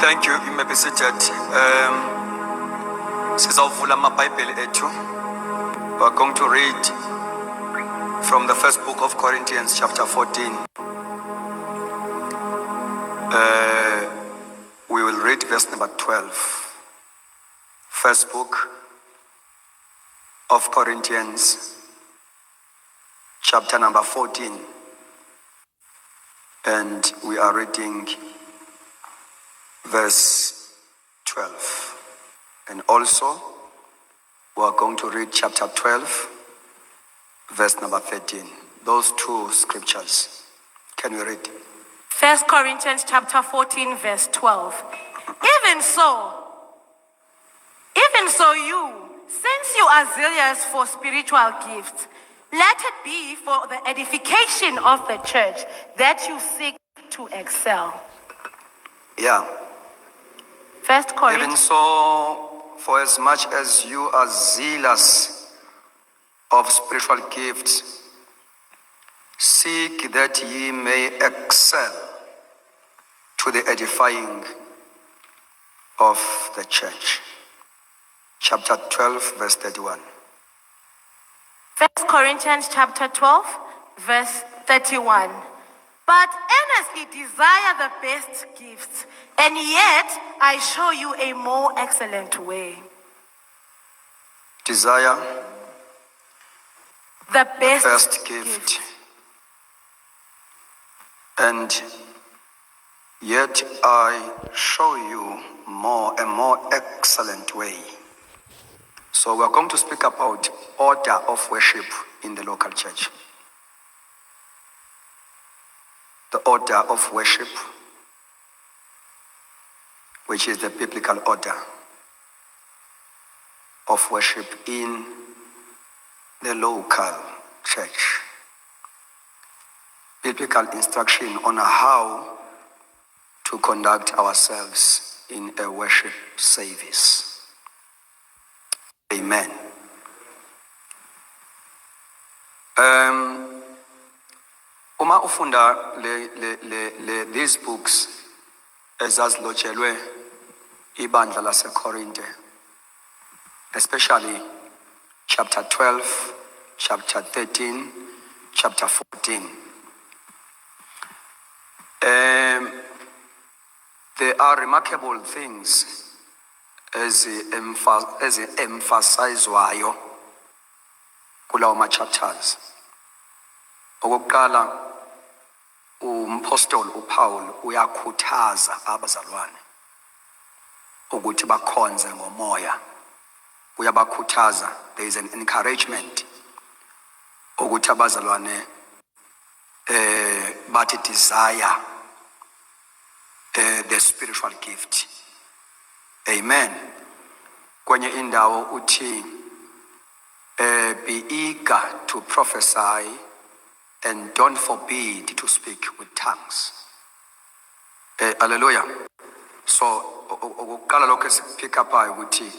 Thank you. You may be seated. Sizawuvula amabhayibheli ethu. We are going to read from the first book of Corinthians, chapter 14. We will read verse number 12. First book of Corinthians, chapter number 14. And we are reading verse 12. And also, we are going to read chapter 12, verse number 13. Those two scriptures. Can we read? 1 Corinthians chapter 14, verse 12. Even so you, since you are zealous for spiritual gifts, let it be for the edification of the church that you seek to excel. Yeah. 1 Corinthians. Even so, for as much as you are zealous of spiritual gifts, seek that ye may excel to the edifying of the church. Chapter 12, verse 31. 1 Corinthians chapter 12, verse 31. But earnestly desire the best gifts, and yet I show you a more excellent way. Desire the best gift, and yet I show you a more excellent way. So we are going to speak about order of worship in the local church. The order of worship, which is the biblical order of worship in the local church. Biblical instruction on how to conduct ourselves in a worship service. Amen. Uma ufunda these books ezazilotshelwe ibandla laseKorinte, especially chapter 12, chapter 13, chapter 14. There are remarkable things as emphasizwayo kulawo ma-chapters. Okokuqala, umpostoli uPaul uyakhuthaza abazalwane ukuthi bakhonze ngomoya. Uyabakhuthaza. There is an encouragement ukuthi abazalwane bathi desire the spiritual gift. Amen. Kwenye indawo uthi be eager to prophesy and don't forbid to speak with tongues. Hallelujah. So ukuqala lokho esipick up ukuthi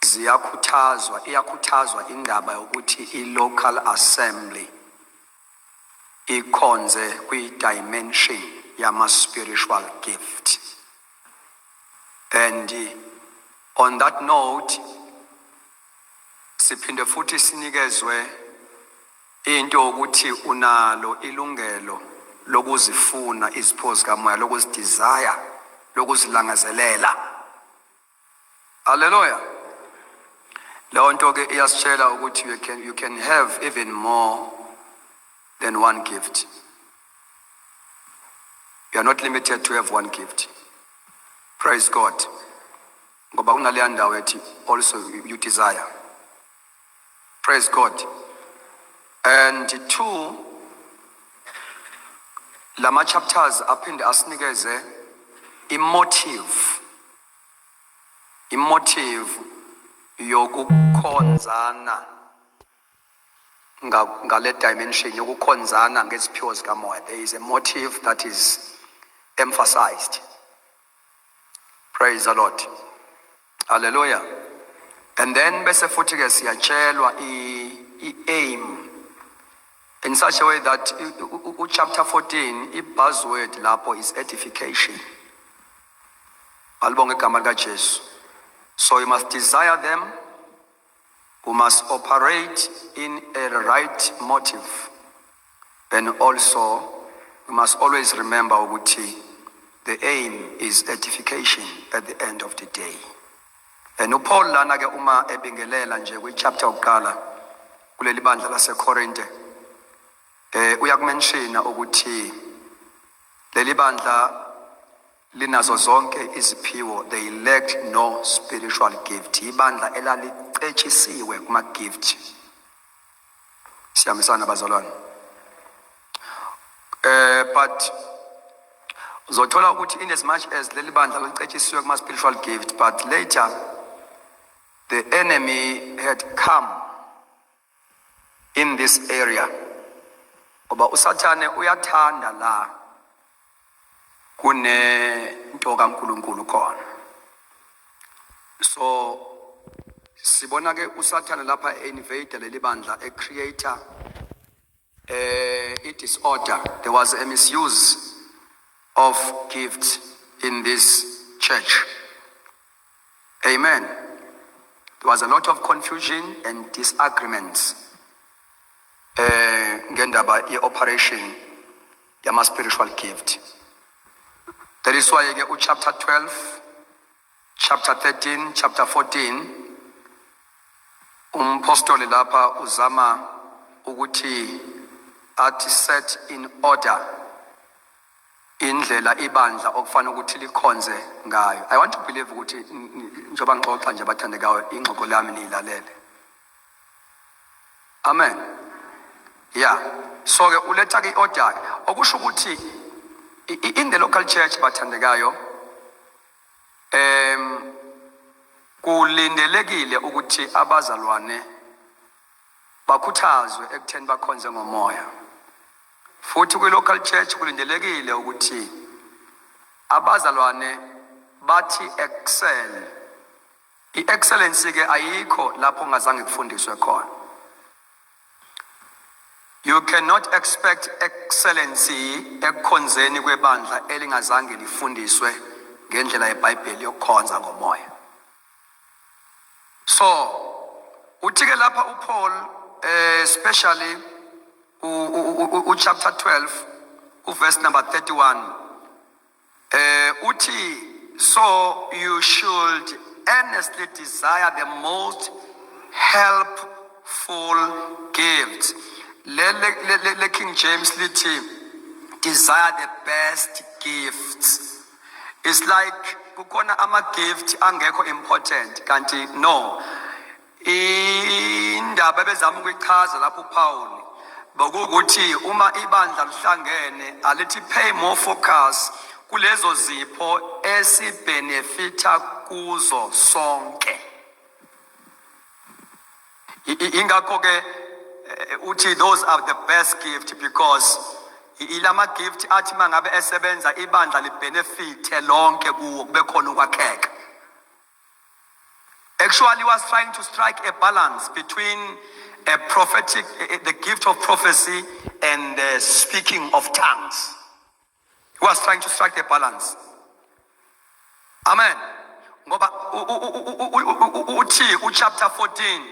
iyakhuthazwa indaba yokuthi i-local assembly ikhonze kwi-dimension yama-spiritual gift. And on that note, siphinde futhi sinikezwe into ukuthi unalo ilungelo lokuzifuna izipho zikamoya, lokuzidesire, lokuzilangazelela. Hallelujah. Leyo nto ke iyasitshela ukuthi you can have even more than one gift. You are not limited to have one gift. Praise God. Ngoba kunaleya ndawo ethi also you desire. Praise God. And two, lama chapters aphinde asinikeze emotive yokukhonzana ngale dimension yokukhonzana ngeziphiwo zikamoya. There is a motive that is emphasized. Praise the Lord. Hallelujah. And then bese futhi ke siyatshelwa i-aim in such a way that chapter 14, i buzzword lapho is edification. Alibonge igama likaJesu. So you must desire them. You must operate in a right motive. And also, you must always remember ukuthi the aim is edification at the end of the day. And uPaul lana ke uma ebingelela nje kwi-chapter yokuqala kuleli bandla laseKorinte uyakumenshina ukuthi leli bandla linazo zonke iziphiwo, they lacked no spiritual gift. Ibandla elalicetshisiwe kuma gift. Siyamisana bazalwane. But uzothola ukuthi in as much as leli bandla licetshisiwe kuma spiritual gift, but later the enemy had come in this area. Ngoba uSathane uyathanda la kune nto kaNkulunkulu khona. So sibona ke uSathane lapha invade leli bandla, a creator a disorder. There was a misuse of gifts in this church. Amen. There was a lot of confusion and disagreements ngendaba i-operation yama spiritual gift. That is why you get chapter 12, chapter 13, chapter 14, umpostoli lapha uzama ukuthi athi set in order indlela ibandla okufana ukuthi likhonze ngayo. I want to believe ukuthi njoba ngixoxa nje bathandekayo ingxoxo lami niyilalele. Amen. Yeah. So ke uletha ke order okusho ukuthi in the local church bathandekayo kulindelekile ukuthi abazalwane bakhuthazwe ekutheni bakhonze ngomoya. Futhi kwi local church kulindelekile ukuthi abazalwane bathi excel. I-excellence ke ayikho lapho ungazange kufundiswe khona. You cannot expect excellency ekukhonzeni kwebandla elingazange lifundiswe ngendlela yeBhayibheli yokukhonza ngomoya. So uthi ke lapha uPaul especially chapter 12 verse number 31 uthi, so you should earnestly desire the most helpful gifts. Le King James lithi desire the best gifts. It's like kukhona ama gift angekho important kanti no. Indaba bezama ukuyichaza lapho uPaul bokuthi uma ibandla lihlangene alithi pay more focus kulezo zipho esibenefita kuzo sonke. Ingakho ke uthi those are the best gift because ilama gift athi mangabe esebenza ibandla libenefite lonke kuwo kube khona ukwakheka. Actually, he was trying to strike a balance between a prophetic, the gift of prophecy and the speaking of tongues. He was trying to strike a balance. Amen. Ngoba uthi chapter 14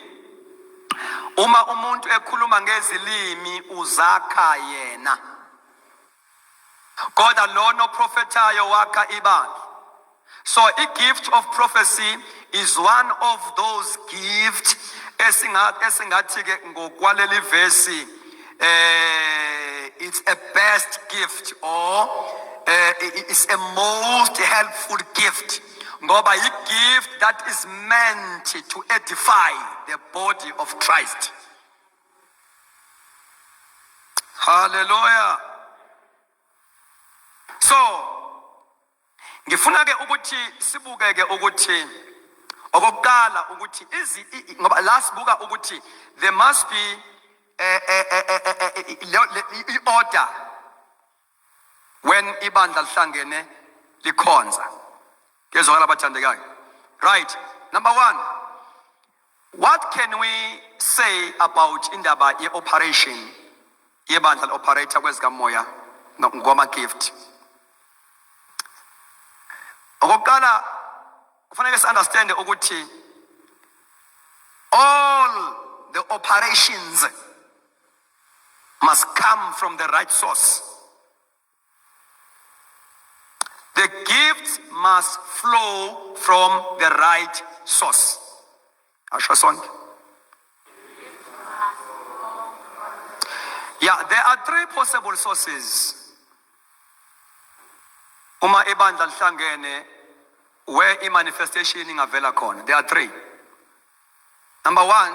uma umuntu ekhuluma ngezilimi uzakha yena. God alone prophethayo wakha ibandla. So a gift of prophecy is one of those gifts esingathi ke ngokwaleli verse it's a best gift or it's a most helpful gift. Ngoba a gift that is meant to edify the body of Christ. Hallelujah. So ngifuna ke ukuthi sibuke ke ukuthi okokuqala ukuthi ngoba last buka ukuthi there must be order when ibandla lihlangene likhonza. Kezwakala bathandekayo. Right. Number 1. What can we say about indaba ye-operation yebandla operator kwezikamoya ngoma gift? Okokuqala kufanele si-understande ukuthi all the operations must come from the right source. The gifts must flow from the right source. Asho sonke. Yeah, there are three possible sources. Uma ibandla lihlangene where i-manifestation ingavela khona. There are three. Number one,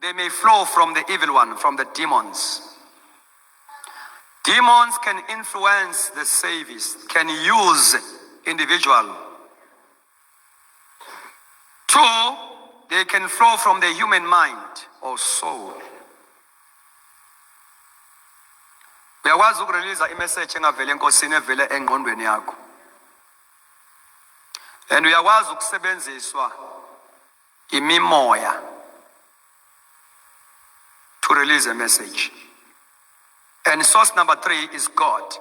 they may flow from the evil one, from the demons. Demons can influence the service, can use individual. Two, they can flow from the human mind or soul. Uyakwazi ukurelease imessage engavele enkosini evele engqondweni yakho. And uyakwazi ukusebenziswa imimoya to release a message. And source number three is God.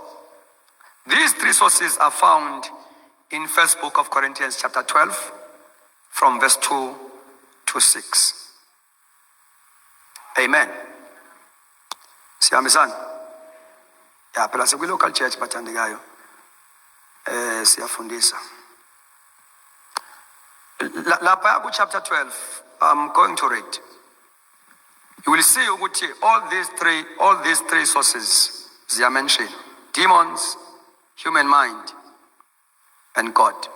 These three sources are found in first book of Corinthians chapter 12 from verse 2 to 6. Amen. Siyambisana? Ya phela sikwi-local church bathandekayo. Siyafundisa. Lapha ku chapter 12, I'm going to read. You will see ukuthi all these three sources ziya mention: demons, human mind, and God.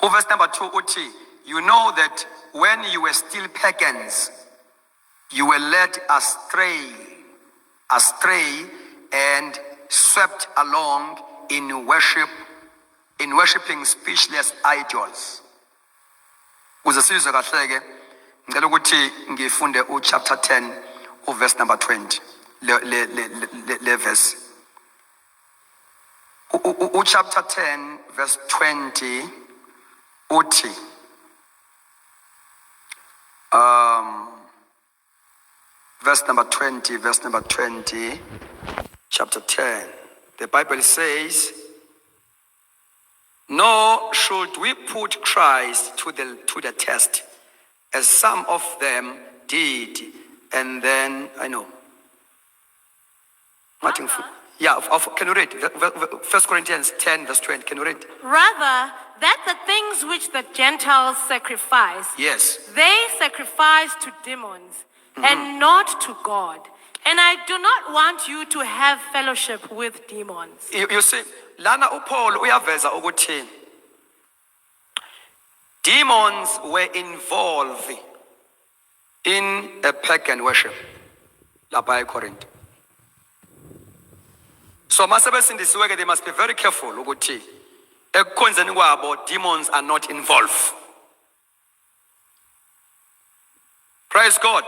Verse number 2 uthi, you know that when you were still pagans, you were led astray and swept along in worshiping speechless idols. Kuze sizwe kahleke ngicela ukuthi ngifunde chapter 10 verse number 20 le verse. Chapter 10 verse 20 uthi verse number 20, chapter 10. The Bible says, nor should we put Christ to the test, as some of them did, and then, I know. Nothing. Yeah, can you read? 1 Corinthians 10 verse 20, can you read? Rather, that the things which the Gentiles sacrifice, Yes. they sacrifice to demons, and not to God. And I do not want you to have fellowship with demons. You see, lana uPaul uyaveza ukuthi demons were involved in a pagan worship lapha eCorinth. So masebesindisiweke, they must be very careful ukuthi ekukhonzeni kwabo demons are not involved. Praise God.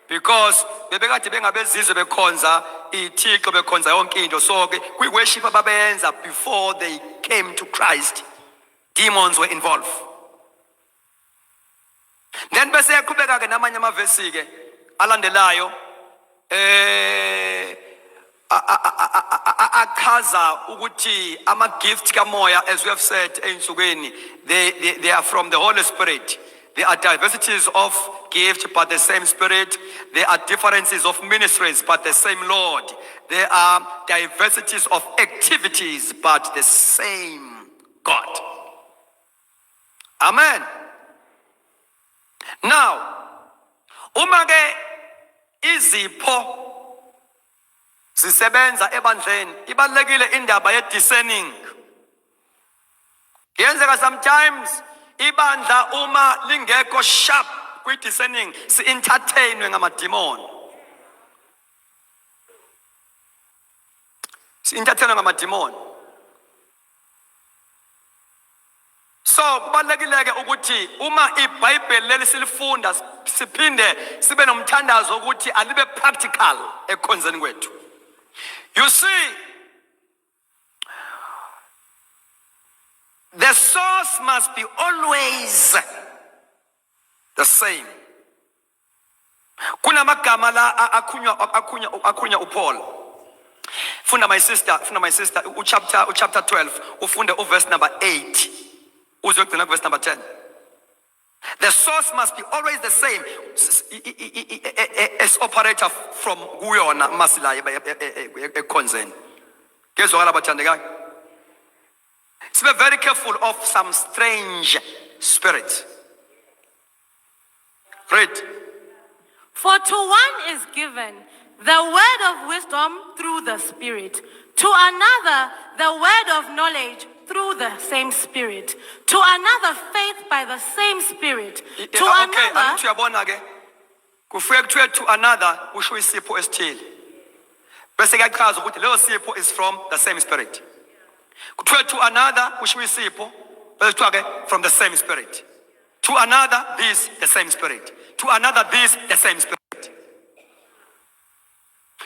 Because bebekade bengabezizwe bekhonza ithixo bekhonza yonke into, so kwi-worship ababenza before they came to Christ, demons were involved. Then bese yaqhubeka ke namanye amavesi ke alandelayo achaza ukuthi ama-gift kamoya, as we have said ey'nsukwini, they are from the Holy Spirit. There are diversities of gift, but the same Spirit. There are differences of ministries, but the same Lord. There are diversities of activities, but the same God. Amen. Now, umake izipho zisebenza ebandleni, ibalekile indaba ye-discerning. Yenzeka sometimes ibandla uma lingekho sharp kwi-discerning, si-entertainwe ngamadimoni. Si-entertainwe ngamadimoni. So kubalulekile ke ukuthi uma iBhayibheli leli silifunda siphinde sibe nomthandazo ukuthi alibe practical ekukhonzeni kwethu. You see, the source must be always the same. Kunamagama la akhunya uPaul. Funda my sister, chapter 12, ufunde verse number 8. Uzogcina verse number 10. The source must be always the same as operator from kuyona masila ekhonzeni. Kezwakala bathandekayo. So be very careful of some strange spirits. Read. For to one is given the word of wisdom through the Spirit, to another the word of knowledge through the same Spirit, to another faith by the same Spirit, to another... Okay, to another, usho isipho esithile. Bese kuyachaza ukuthi leyo sipho is from the same Spirit. Kuthiwe to another, usho isipho, bese kuthiwa from the same Spirit. To another, this, the same Spirit. To another, this, the same Spirit.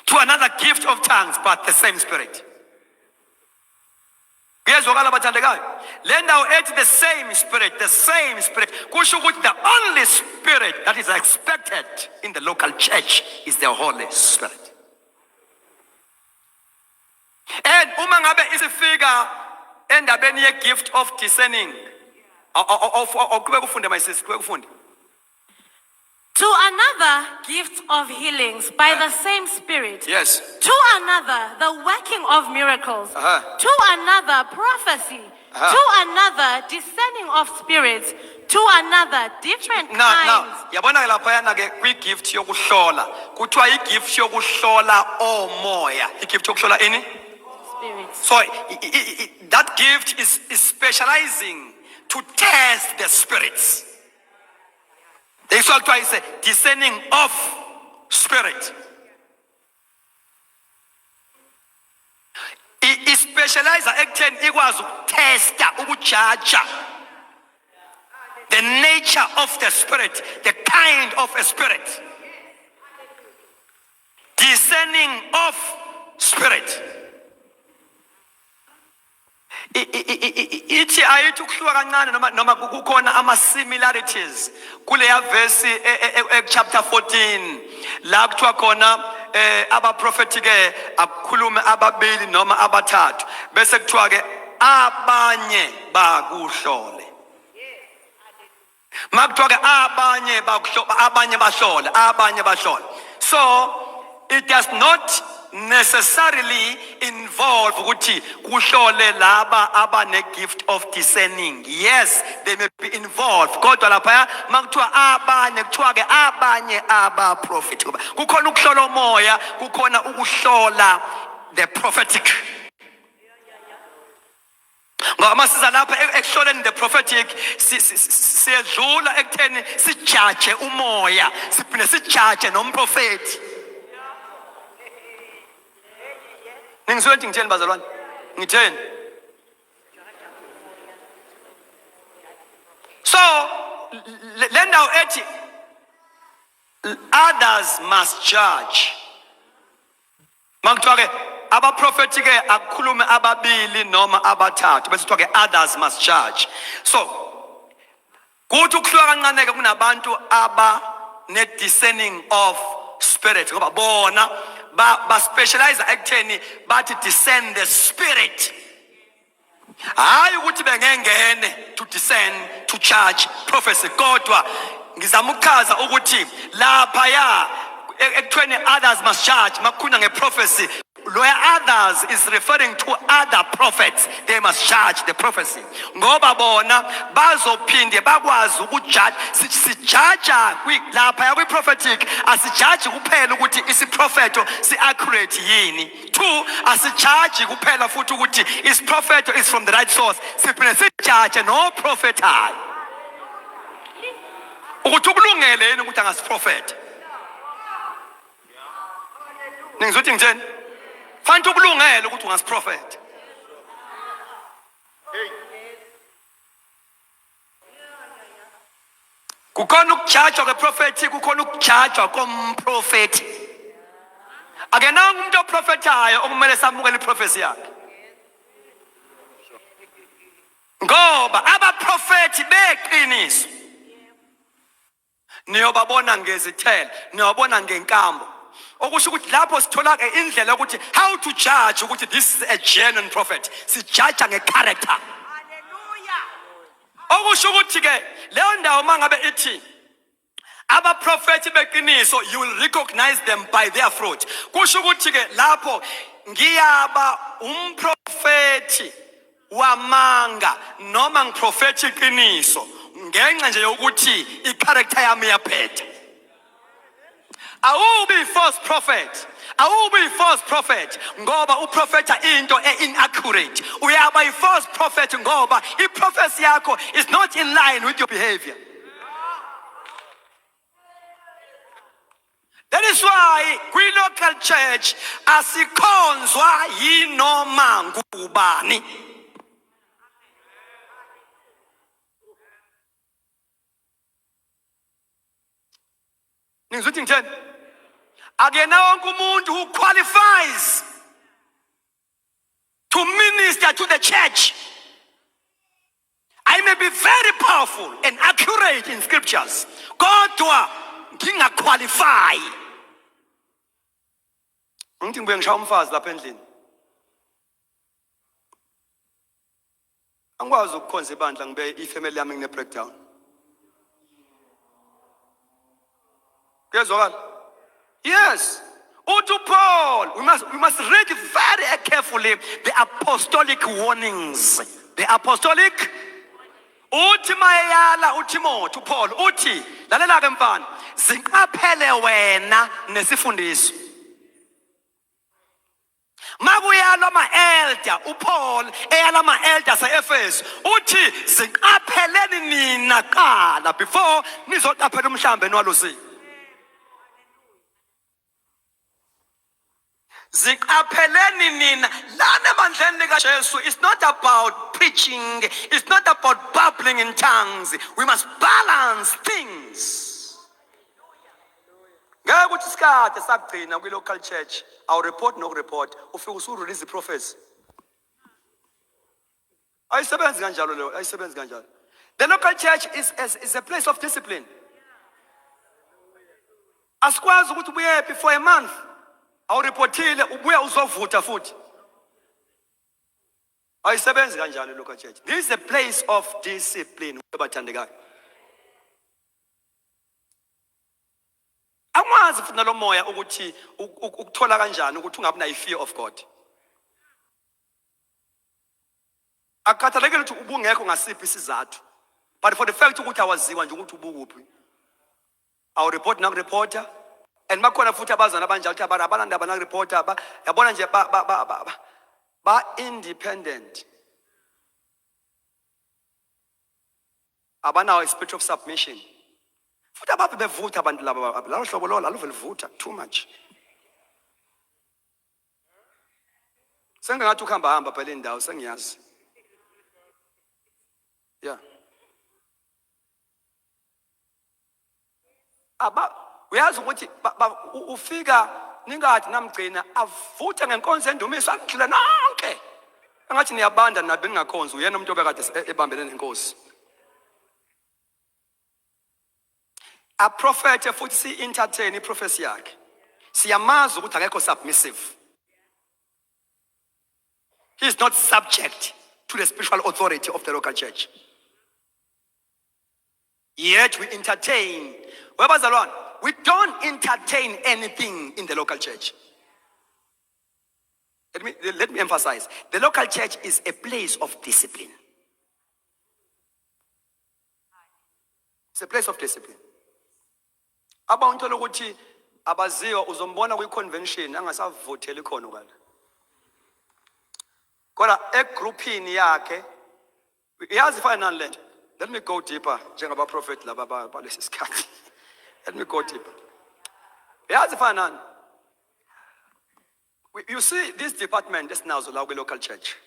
To another, gift of tongues, but the same Spirit. Kuyezwakala bathandekayo. Le ndawo ethi the same Spirit, the same Spirit. Kusho ukuthi the only Spirit that is expected in the local church is the Holy Spirit. And uma ngabe isifika endabeni ye gift of discerning. Kube kufunde my sister, kube kufunde. To another, gift of healings by the same Spirit. Yes. To another, the working of miracles. To another, prophecy. To another, discerning of spirits. To another, different kinds. Now, yabona laphayana ke kwi-gift yokuhlola. Kuthiwa i-gift yokuhlola omoya. I-gift yokuhlola ini? Spirits. So that gift is specializing to test the spirits. This is a discerning of spirit. It specializes ikwazi ukutesta, ukujaja the nature of the spirit, the kind of a spirit. Discerning of spirit. Ithi ayithi ukuhluka kancane noma kukhona ama similarities kuleya verse chapter 14 la kuthiwa khona abaprofeti ke akukhulume ababili noma abathathu bese kuthiwa ke abanye bakuhlole. Makuthiwa ke abanye bahlole, abanye bahlole. So it does not necessarily involve ukuthi kuhlole laba abane gift of discerning. Yes, they may be involved. Kodwa lapha makuthiwa abanye kuthiwa ke abanye abaprofeti. Kukhona ukuhlola umoya, kukhona ukuhlola the prophetic. Ngoba siza lapha ekuhloleni the prophetic siyedlula ekutheni sijaje umoya, siphinde sijaje nomprofeti. Ningizweni ngitheni bazalwane? Ngitheni? So le ndawo ethi others must judge. Makuthiwa ke abaprofeti ke akukhulume ababili noma abathathu bese kuthiwa ke others must judge. So kuthi ukuhluka kancane ke kunabantu aba ne discerning of spirit ngoba bona ba specialize ekutheni bathi discern the spirit. Hayi ukuthi bengengene to discern, to judge prophecy. Kodwa ngizama ukuchaza ukuthi lapha ya ekutheni others must judge makukhuna nge-prophecy. Where others is referring to other prophets, they must judge the prophecy. Ngoba bona bazophinde bakwazi ukujudge. Sijaja lapha kwi-prophetic asijaji kuphela ukuthi isiprofeto si-accurate yini. Two, asijaji kuphela futhi ukuthi isiprofeto is from the right source. Siphinde sijaje no prophethayo ukuthi ukulungele yini ukuthi angasiprofetha. Ningizwe ngitheni? Fanele ukulungela ukuthi ungasiprofetha. Kukhona ukujajwa kweprofethi, kukhona ukujajwa komprofethi. Akenanga umuntu oprofethayo okumele samukele iprofesi yakhe. Ngoba abaprofethi beqiniso niyobabona ngezithelo, niyobabona ngenkambo. Okusho ukuthi lapho sithola ke indlela ukuthi how to judge ukuthi this is a genuine prophet. Si judge ngecharacter. Hallelujah. okusho ukuthi ke leyo ndawo mangabe ithi abaprofeti beqiniso, you will recognize them by their fruit. Kusho ukuthi ke lapho ngiyaba umprofeti wamanga noma ngiprofeti iqiniso ngenxa nje yokuthi icharacter yami yaphetha. Awubi false prophet. Awubi false prophet ngoba uprofeta into inaccurate. Uyaba false prophet ngoba prophecy yakho is not in line with your behavior. That is why kwi-local church asikhonzwa yinoma ngubani. Ngizothi ngitheni? Akena wonke umuntu who qualifies to minister to the church. I may be very powerful and accurate in scriptures. Kodwa ngingaqualify. Ngithi ngibuye ngishaya umfazi lapha endlini. Angikwazi ukukhonza ibandla ngibe ifamily yami ngine breakdown. Kuyezwakala? Yes. Uthi Paul, we must read very carefully the apostolic warnings. The apostolic uthi mayala uTimothy uPaul uthi lalela ke mfana ziqaphele wena nesifundiso. Makuyala ama-elder uPaul eyala ama-elder se-Efesu uthi ziqapheleni nina qala before nizoqaphela umhlambe nwalusi. Ziqapheleni nina lana emandleni kaJesu. It's not about preaching, it's not about babbling in tongues. We must balance things. Ngeke ukuthi isikade sakugcina kwi-local church our report no report ufike usu-release the-prophets. Ayisebenzi kanjalo leyo, ayisebenzi kanjalo. The local church is a place of discipline. Asikwazi ukuthi ubuye before a month awureportile ubuya uzovuta futhi. Ayisebenzi kanjalo local church. This is a place of discipline abathandekayo. Angwazi futhi nalo moya ukuthi ukuthola kanjani ukuthi ungabi na fear of God. Akukhathalekile ukuthi ubungekho ngasiphi isizathu. But for the fact ukuthi awaziwa nje ukuthi ubukuphi. Awu report na reporter and makhona futhi abazana abanjalo ukuthi abalanda abana reporter yabona nje ba independent. Abanawo a spirit of submission. Futhi ababe bevuta abantu laba lalo hlobo lo aluvelivuta too much. Sengathi ukuhamba hamba phela indawo sengiyazi. Yeah. Uyazi ukuthi ufika ningathi namgcina avutha ngenkonzo endumiso akudlula nonke. Engathi niyabanda nabe ningakhonza uyena umuntu obekade ebambene nenkosi. A prophet futhi si entertain iprofesi yakhe. Siyamazi ukuthi akekho submissive. He is not subject to the spiritual authority of the local church. Yet we entertain. We don't entertain anything in the local church. Let me emphasize. The local church is a place of discipline. It's a place of discipline. Abantu lokuthi abaziwa uzombona kwi-convention angasavoteli khona kana. Kodwa egroupini yakhe yazi fana nalento. Let me go deeper njengaba prophet laba balesi sikhathi. Let me go deeper. Yazi fana. You see this department is now the local church.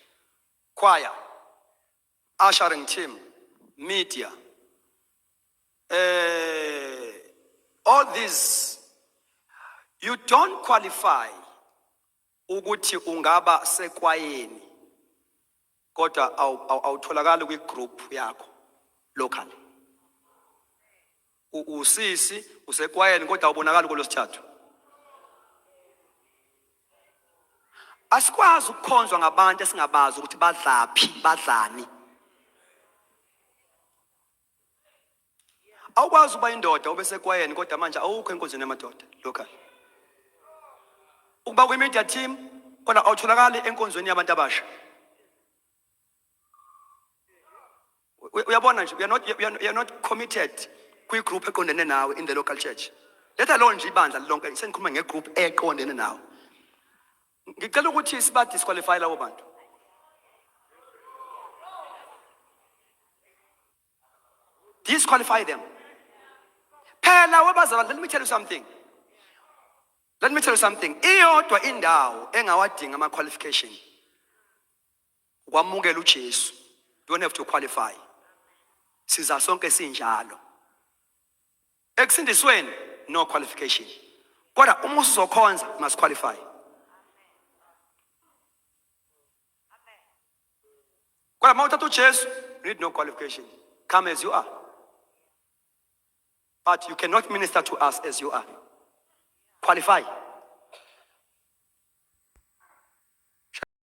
Choir, ushering team, media. All these, you don't qualify ukuthi ungaba sekwayeni kodwa awutholakala kwi-group yakho locally. Usisi usekwayeni kodwa awubonakala kulosithathu. Asikwazi ukukhonzwa ngabantu esingabazi ukuthi badlaphi badlani. awukwazi ukuba indoda ube sekwayeni kodwa manje awukho enkonzweni yamadoda local. Ukuba kwi-media team kodwa awutholakali enkonzweni yabantu abasha. Uyabona nje, we are not committed kwi-group eqondene nawe in the local church. Let alone nje ibandla lonke senikhuluma nge-group eqondene nawe. Ngicela ukuthi siba disqualify labo bantu. Disqualify them. Phela webazalwane, let me tell you something. Let me tell you something. Iyodwa indawo engawadinga ama-qualification. Kwamukela uJesu. You don't have to qualify. Siza sonke sinjalo. Ekusindisweni, no qualification. Kodwa uma usizokhonza, must qualify. Kodwa uma uthatha uJesu, you need no qualification. Come as you are. But you cannot minister to us as you are. Qualify.